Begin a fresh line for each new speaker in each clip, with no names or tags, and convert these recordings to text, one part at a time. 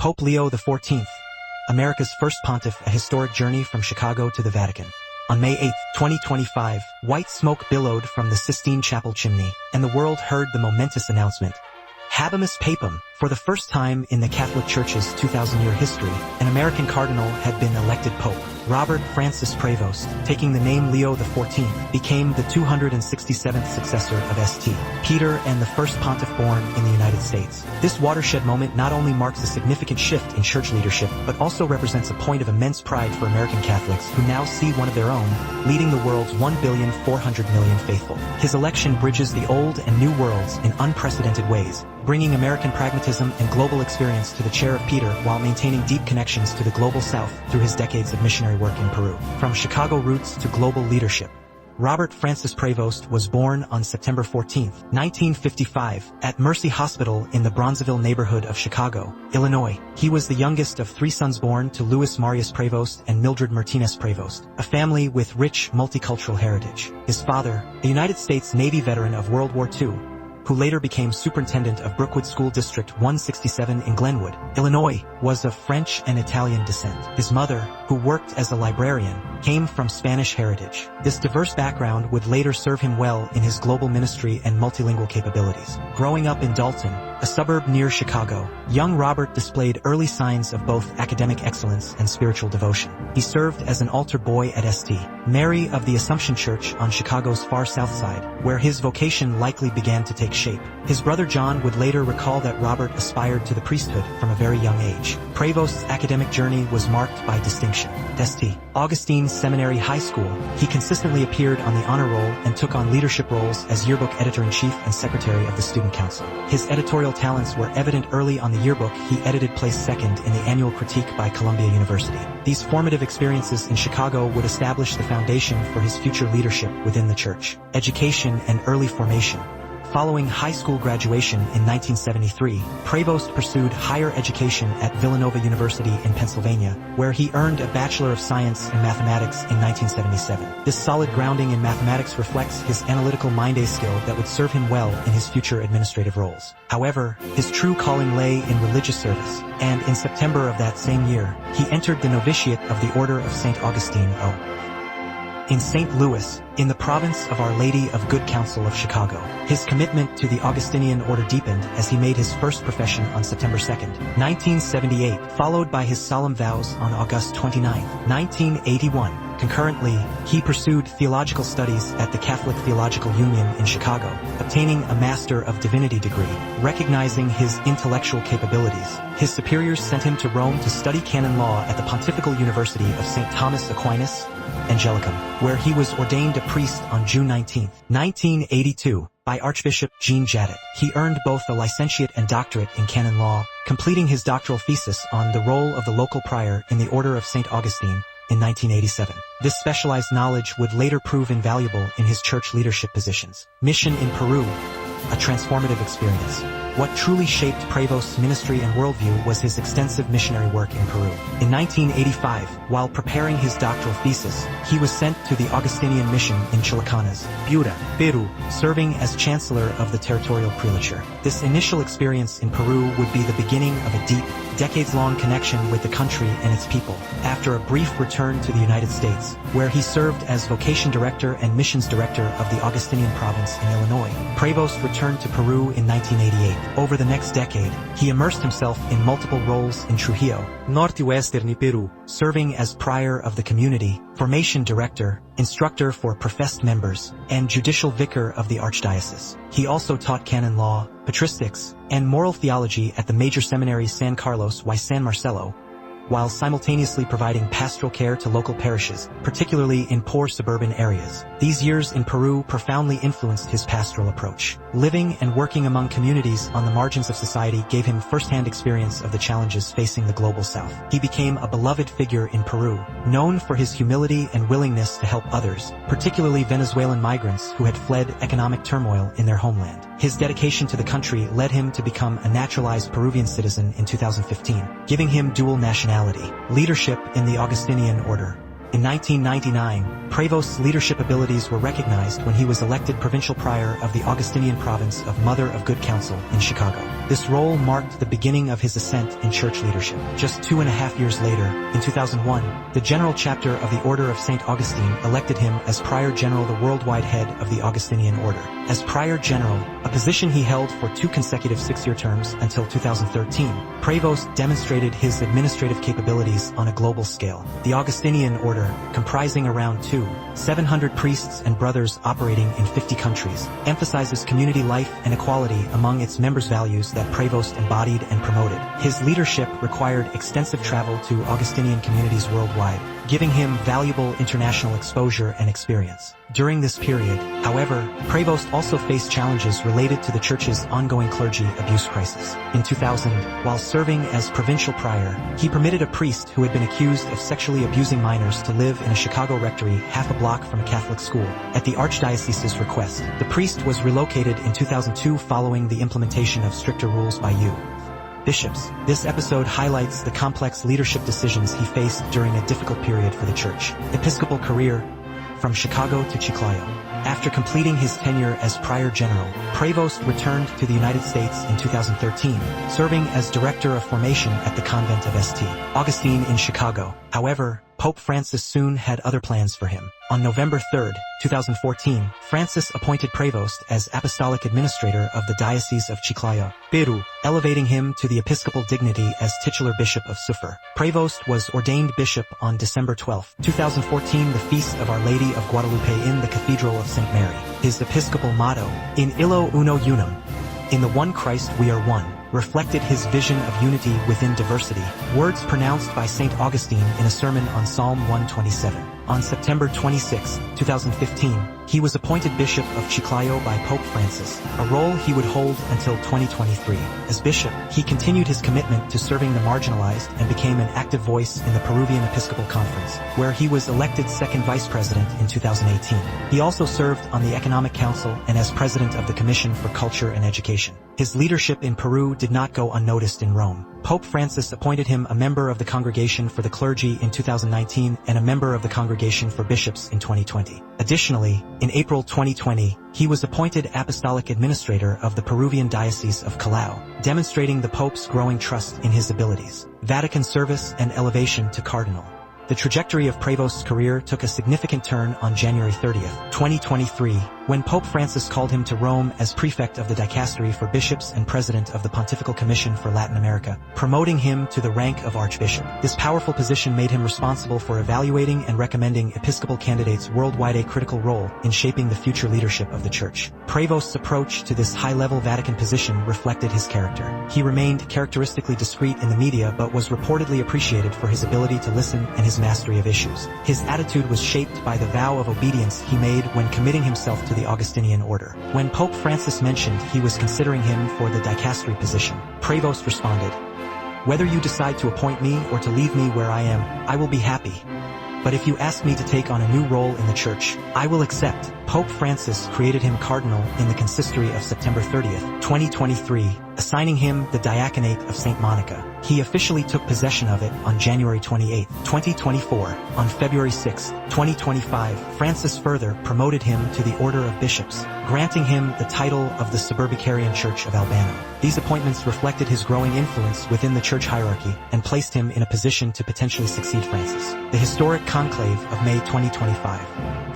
Pope Leo XIV, America's first pontiff, a historic journey from Chicago to the Vatican. On May 8, 2025, white smoke billowed from the Sistine Chapel chimney, and the world heard the momentous announcement. Habemus Papam. For the first time in the Catholic Church's 2,000-year history, an American cardinal had been elected pope. Robert Francis Prevost, taking the name Leo XIV, became the 267th successor of St. Peter and the first pontiff born in the United States. This watershed moment not only marks a significant shift in church leadership, but also represents a point of immense pride for American Catholics who now see one of their own, leading the world's 1,400,000,000 faithful. His election bridges the old and new worlds in unprecedented ways, bringing American pragmatism and global experience to the chair of Peter while maintaining deep connections to the global South through his decades of missionary work in Peru. From Chicago roots to global leadership, Robert Francis Prevost was born on September 14, 1955, at Mercy Hospital in the Bronzeville neighborhood of Chicago, Illinois. He was the youngest of 3 sons born to Louis Marius Prevost and Mildred Martinez Prevost, a family with rich multicultural heritage. His father, a United States Navy veteran of World War II, who later became superintendent of Brookwood School District 167 in Glenwood, Illinois, was of French and Italian descent. His mother, who worked as a librarian, came from Spanish heritage. This diverse background would later serve him well in his global ministry and multilingual capabilities. Growing up in Dalton, a suburb near Chicago, young Robert displayed early signs of both academic excellence and spiritual devotion. He served as an altar boy at St. Mary of the Assumption Church on Chicago's far south side, where his vocation likely began to take shape. His brother John would later recall that Robert aspired to the priesthood from a very young age. Prevost's academic journey was marked by distinction. At St. Augustine Seminary High School, he consistently appeared on the honor roll and took on leadership roles as yearbook editor-in-chief and secretary of the student council. His editorial talents were evident early on the yearbook. He edited placed second in the annual critique by Columbia University. These formative experiences in Chicago would establish the foundation for his future leadership within the church. Education and early formation. Following high school graduation in 1973, Prevost pursued higher education at Villanova University in Pennsylvania, where he earned a Bachelor of Science in Mathematics in 1977. This solid grounding in mathematics reflects his analytical mind-eye skill that would serve him well in his future administrative roles. However, his true calling lay in religious service, and in September of that same year, he entered the novitiate of the Order of St. Augustine in St. Louis, in the province of Our Lady of Good Counsel of Chicago. His commitment to the Augustinian order deepened as he made his first profession on September 2, 1978, followed by his solemn vows on August 29, 1981. Concurrently, he pursued theological studies at the Catholic Theological Union in Chicago, obtaining a Master of Divinity degree. Recognizing his intellectual capabilities, his superiors sent him to Rome to study canon law at the Pontifical University of St. Thomas Aquinas, Angelicum, where he was ordained a priest on June 19, 1982, by Archbishop Jean Jadot. He earned both a licentiate and doctorate in canon law, completing his doctoral thesis on the role of the local prior in the Order of St. Augustine in 1987. This specialized knowledge would later prove invaluable in his church leadership positions. Mission in Peru, a transformative experience. What truly shaped Prevost's ministry and worldview was his extensive missionary work in Peru. In 1985, while preparing his doctoral thesis, he was sent to the Augustinian mission in Chilcanas, Peru, serving as chancellor of the territorial prelature. This initial experience in Peru would be the beginning of a deep, decades-long connection with the country and its people. After a brief return to the United States, where he served as vocation director and missions director of the Augustinian province in Illinois, Prevost returned to Peru in 1988. Over the next decade, he immersed himself in multiple roles in Trujillo, northwestern Peru, serving as prior of the community, formation director, instructor for professed members, and judicial vicar of the archdiocese. He also taught canon law, patristics, and moral theology at the major seminaries San Carlos y San Marcelo, while simultaneously providing pastoral care to local parishes, particularly in poor suburban areas. These years in Peru profoundly influenced his pastoral approach. Living and working among communities on the margins of society gave him first-hand experience of the challenges facing the global South. He became a beloved figure in Peru, known for his humility and willingness to help others, particularly Venezuelan migrants who had fled economic turmoil in their homeland. His dedication to the country led him to become a naturalized Peruvian citizen in 2015, giving him dual nationality. Leadership in the Augustinian order. In 1999, Prevost's leadership abilities were recognized when he was elected provincial prior of the Augustinian province of Mother of Good Counsel in Chicago. This role marked the beginning of his ascent in church leadership. Just 2.5 years later, in 2001, the General Chapter of the Order of St. Augustine elected him as Prior General, the worldwide head of the Augustinian Order. As Prior General, a position he held for 2 consecutive 6-year terms until 2013, Prevost demonstrated his administrative capabilities on a global scale. The Augustinian Order, comprising around 700 priests and brothers operating in 50 countries, emphasizes community life and equality among its members, values that Prevost embodied and promoted. His leadership required extensive travel to Augustinian communities worldwide, giving him valuable international exposure and experience. During this period, however, Prevost also faced challenges related to the church's ongoing clergy abuse crisis. In 2000, while serving as provincial prior, he permitted a priest who had been accused of sexually abusing minors to live in a Chicago rectory half a block from a Catholic school. At the Archdiocese's request, the priest was relocated in 2002 following the implementation of stricter rules by bishops. This episode highlights the complex leadership decisions he faced during a difficult period for the church. Episcopal career, from Chicago to Chiclayo. After completing his tenure as Prior General, Prevost returned to the United States in 2013, serving as Director of Formation at the Convent of St. Augustine in Chicago. However, Pope Francis soon had other plans for him. On November 3, 2014, Francis appointed Prevost as Apostolic Administrator of the Diocese of Chiclayo, Peru, elevating him to the episcopal dignity as titular Bishop of Sufer. Prevost was ordained bishop on December 12, 2014, the feast of Our Lady of Guadalupe in the Cathedral of St. Mary. His episcopal motto, In illo uno unum, in the one Christ we are one, reflected his vision of unity within diversity, words pronounced by St. Augustine in a sermon on Psalm 127. On September 26, 2015, he was appointed Bishop of Chiclayo by Pope Francis, a role he would hold until 2023. As bishop, he continued his commitment to serving the marginalized and became an active voice in the Peruvian Episcopal Conference, where he was elected second vice president in 2018. He also served on the Economic Council and as president of the Commission for Culture and Education. His leadership in Peru did not go unnoticed in Rome. Pope Francis appointed him a member of the Congregation for the Clergy in 2019 and a member of the Congregation for Bishops in 2020. Additionally, in April 2020, he was appointed Apostolic Administrator of the Peruvian Diocese of Callao, demonstrating the Pope's growing trust in his abilities. Vatican service and elevation to cardinal. The trajectory of Prevost's career took a significant turn on January 30, 2023, when Pope Francis called him to Rome as prefect of the Dicastery for Bishops and president of the Pontifical Commission for Latin America, promoting him to the rank of Archbishop. This powerful position made him responsible for evaluating and recommending episcopal candidates worldwide, a critical role in shaping the future leadership of the Church. Prevost's approach to this high-level Vatican position reflected his character. He remained characteristically discreet in the media but was reportedly appreciated for his ability to listen and his mastery of issues. His attitude was shaped by the vow of obedience he made when committing himself to the Augustinian order. When Pope Francis mentioned he was considering him for the dicastery position, Prevost responded, "Whether you decide to appoint me or to leave me where I am, I will be happy. But if you ask me to take on a new role in the Church, I will accept." Pope Francis created him cardinal in the consistory of September 30, 2023, assigning him the diaconate of St. Monica. He officially took possession of it on January 28, 2024. On February 6, 2025, Francis further promoted him to the Order of Bishops, granting him the title of the Suburbicarian Church of Albano. These appointments reflected his growing influence within the church hierarchy and placed him in a position to potentially succeed Francis. The historic conclave of May 2025.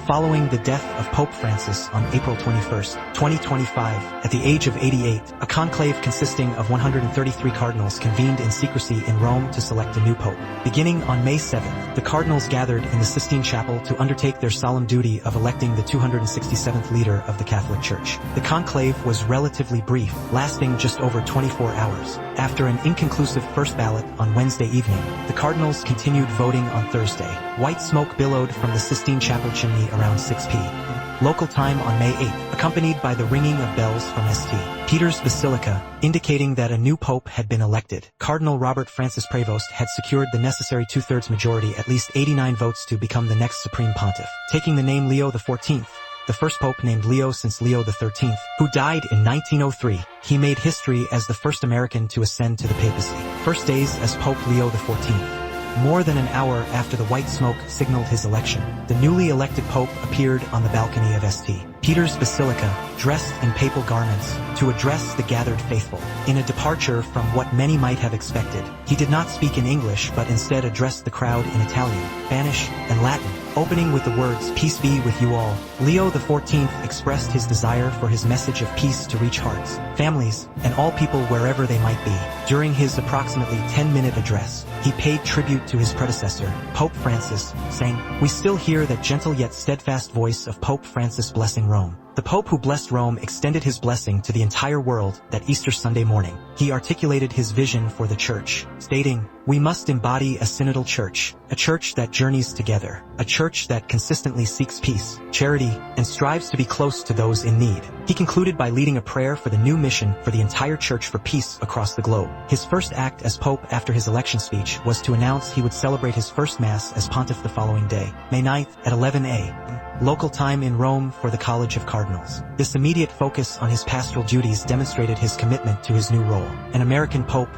Following the death of Pope Francis on April 21, 2025, at the age of 88, a conclave consisting of 133 cardinals convened in secrecy in Rome to select a new pope. Beginning on May 7, the cardinals gathered in the Sistine Chapel to undertake their solemn duty of electing the 267th leader of the Catholic Church. The conclave was relatively brief, lasting just over 24 hours. After an inconclusive first ballot on Wednesday evening, the cardinals continued voting on Thursday. White smoke billowed from the Sistine Chapel chimney around 6 p.m. local time on May 8, accompanied by the ringing of bells from St. Peter's Basilica, indicating that a new pope had been elected. Cardinal Robert Francis Prevost had secured the necessary two-thirds majority, at least 89 votes, to become the next supreme pontiff. Taking the name Leo XIV, the first pope named Leo since Leo XIII, who died in 1903, he made history as the first American to ascend to the papacy. First days as Pope Leo XIV. More than an hour after the white smoke signaled his election, the newly elected pope appeared on the balcony of St. Peter's Basilica, dressed in papal garments, to address the gathered faithful. In a departure from what many might have expected, he did not speak in English but instead addressed the crowd in Italian, Spanish, and Latin, opening with the words, "Peace be with you all." Leo XIV expressed his desire for his message of peace to reach hearts, families, and all people wherever they might be. During his approximately 10-minute address, he paid tribute to his predecessor, Pope Francis, saying, "We still hear that gentle yet steadfast voice of Pope Francis blessing Rome." The Pope who blessed Rome extended his blessing to the entire world that Easter Sunday morning. He articulated his vision for the Church, stating, "We must embody a synodal church, a church that journeys together, a church that consistently seeks peace, charity, and strives to be close to those in need." He concluded by leading a prayer for the new mission for the entire Church for peace across the globe. His first act as Pope after his election speech was to announce he would celebrate his first Mass as Pontiff the following day, May 9th at 11 a.m. local time in Rome for the College of Cardinals. This immediate focus on his pastoral duties demonstrated his commitment to his new role. An American Pope,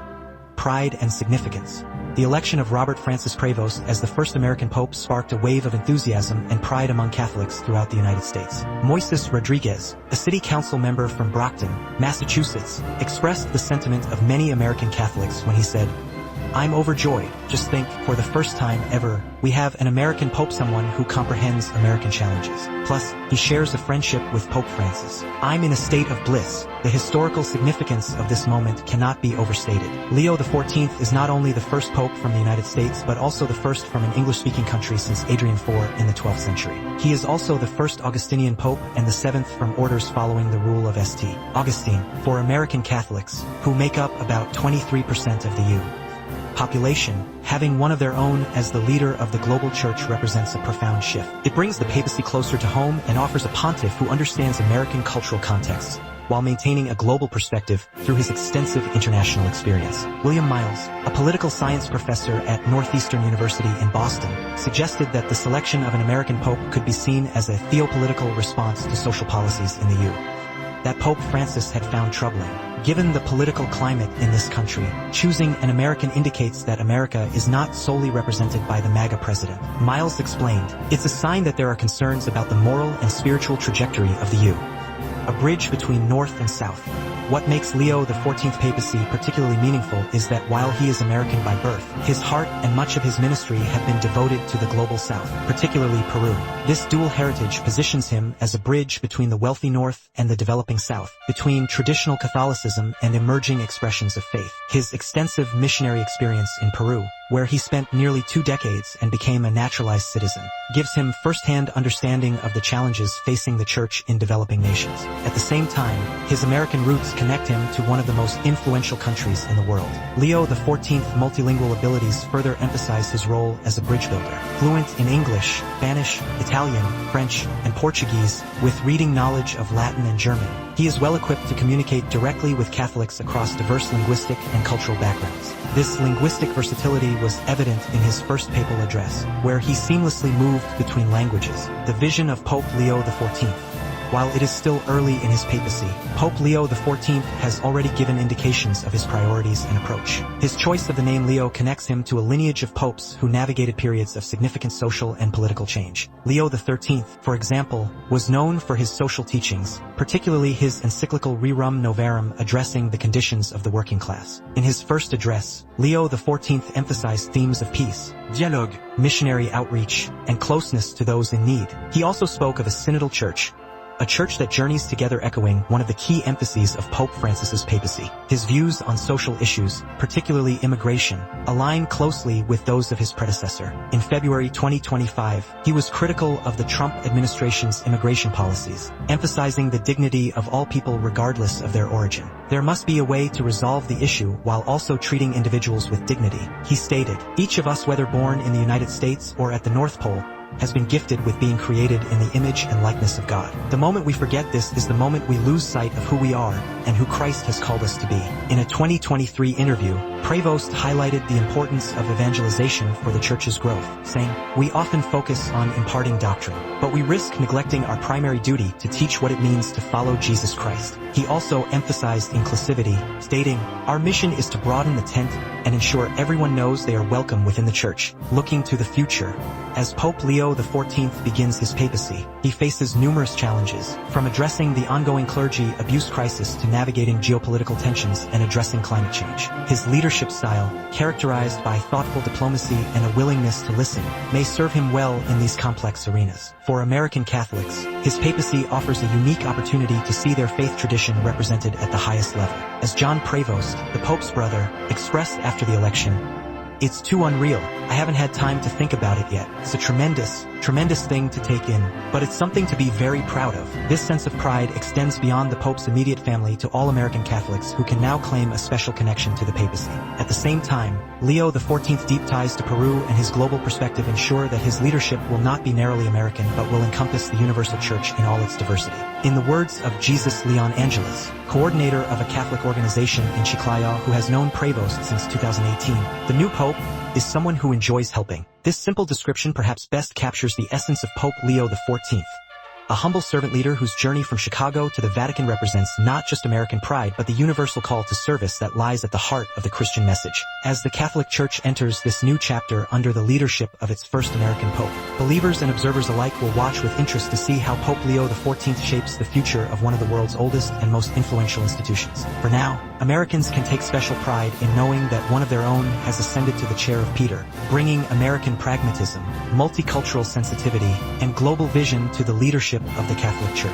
pride and significance. The election of Robert Francis Prevost as the first American Pope sparked a wave of enthusiasm and pride among Catholics throughout the United States. Moises Rodriguez, a city council member from Brockton, Massachusetts, expressed the sentiment of many American Catholics when he said, "I'm overjoyed. Just think, for the first time ever, we have an American Pope, someone who comprehends American challenges. Plus, he shares a friendship with Pope Francis. I'm in a state of bliss. The historical significance of this moment cannot be overstated." Leo XIV is not only the first Pope from the United States but also the first from an English-speaking country since Adrian IV in the 12th century. He is also the first Augustinian Pope and the seventh from orders following the rule of St. Augustine, for American Catholics, who make up about 23% of the U.S. population. Having one of their own as the leader of the global church represents a profound shift. It brings the papacy closer to home and offers a pontiff who understands American cultural contexts, while maintaining a global perspective through his extensive international experience. William Miles, a political science professor at Northeastern University in Boston, suggested that the selection of an American Pope could be seen as a theopolitical response to social policies in the U.S. that Pope Francis had found troubling. Given the political climate in this country, choosing an American indicates that America is not solely represented by the MAGA president. Miles explained, "It's a sign that there are concerns about the moral and spiritual trajectory of the U.S. a bridge between North and South." What makes Leo XIV papacy particularly meaningful is that while he is American by birth, his heart and much of his ministry have been devoted to the global South, particularly Peru. This dual heritage positions him as a bridge between the wealthy North and the developing South, between traditional Catholicism and emerging expressions of faith. His extensive missionary experience in Peru, where he spent nearly 2 decades and became a naturalized citizen, gives him first-hand understanding of the challenges facing the Church in developing nations. At the same time, his American roots connect him to one of the most influential countries in the world. Leo XIV's multilingual abilities further emphasize his role as a bridge builder. Fluent in English, Spanish, Italian, French, and Portuguese, with reading knowledge of Latin and German, he is well-equipped to communicate directly with Catholics across diverse linguistic and cultural backgrounds. This linguistic versatility was evident in his first papal address, where he seamlessly moved between languages. The vision of Pope Leo XIV. While it is still early in his papacy, Pope Leo XIV has already given indications of his priorities and approach. His choice of the name Leo connects him to a lineage of popes who navigated periods of significant social and political change. Leo XIII, for example, was known for his social teachings, particularly his encyclical Rerum Novarum addressing the conditions of the working class. In his first address, Leo XIV emphasized themes of peace, dialogue, missionary outreach, and closeness to those in need. He also spoke of a synodal church, a church that journeys together, echoing one of the key emphases of Pope Francis's papacy. His views on social issues, particularly immigration, align closely with those of his predecessor. In February 2025, he was critical of the Trump administration's immigration policies, emphasizing the dignity of all people regardless of their origin. There must be a way to resolve the issue while also treating individuals with dignity. He stated, "Each of us, whether born in the United States or at the North Pole, has been gifted with being created in the image and likeness of God. The moment we forget this is the moment we lose sight of who we are and who Christ has called us to be." In a 2023 interview, Prevost highlighted the importance of evangelization for the Church's growth, saying, "We often focus on imparting doctrine, but we risk neglecting our primary duty to teach what it means to follow Jesus Christ." He also emphasized inclusivity, stating, "Our mission is to broaden the tent and ensure everyone knows they are welcome within the church." Looking to the future, as Pope Leo XIV begins his papacy, he faces numerous challenges, from addressing the ongoing clergy abuse crisis to navigating geopolitical tensions and addressing climate change. His leadership style, characterized by thoughtful diplomacy and a willingness to listen, may serve him well in these complex arenas. For American Catholics, his papacy offers a unique opportunity to see their faith tradition represented at the highest level. As John Prevost, the Pope's brother, expressed after the election, "It's too unreal. I haven't had time to think about it yet. It's a tremendous thing to take in, but it's something to be very proud of." This sense of pride extends beyond the Pope's immediate family to all American Catholics who can now claim a special connection to the papacy. At the same time, Leo XIV's deep ties to Peru and his global perspective ensure that his leadership will not be narrowly American but will encompass the universal church in all its diversity. In the words of Jesus Leon Angeles, coordinator of a Catholic organization in Chiclayo who has known Prevost since 2018, the new Pope is someone who enjoys helping. This simple description perhaps best captures the essence of Pope Leo XIV. A humble servant leader whose journey from Chicago to the Vatican represents not just American pride but the universal call to service that lies at the heart of the Christian message. As the Catholic Church enters this new chapter under the leadership of its first American Pope, believers and observers alike will watch with interest to see how Pope Leo XIV shapes the future of one of the world's oldest and most influential institutions. For now, Americans can take special pride in knowing that one of their own has ascended to the chair of Peter, bringing American pragmatism, multicultural sensitivity, and global vision to the leadership of the Catholic Church.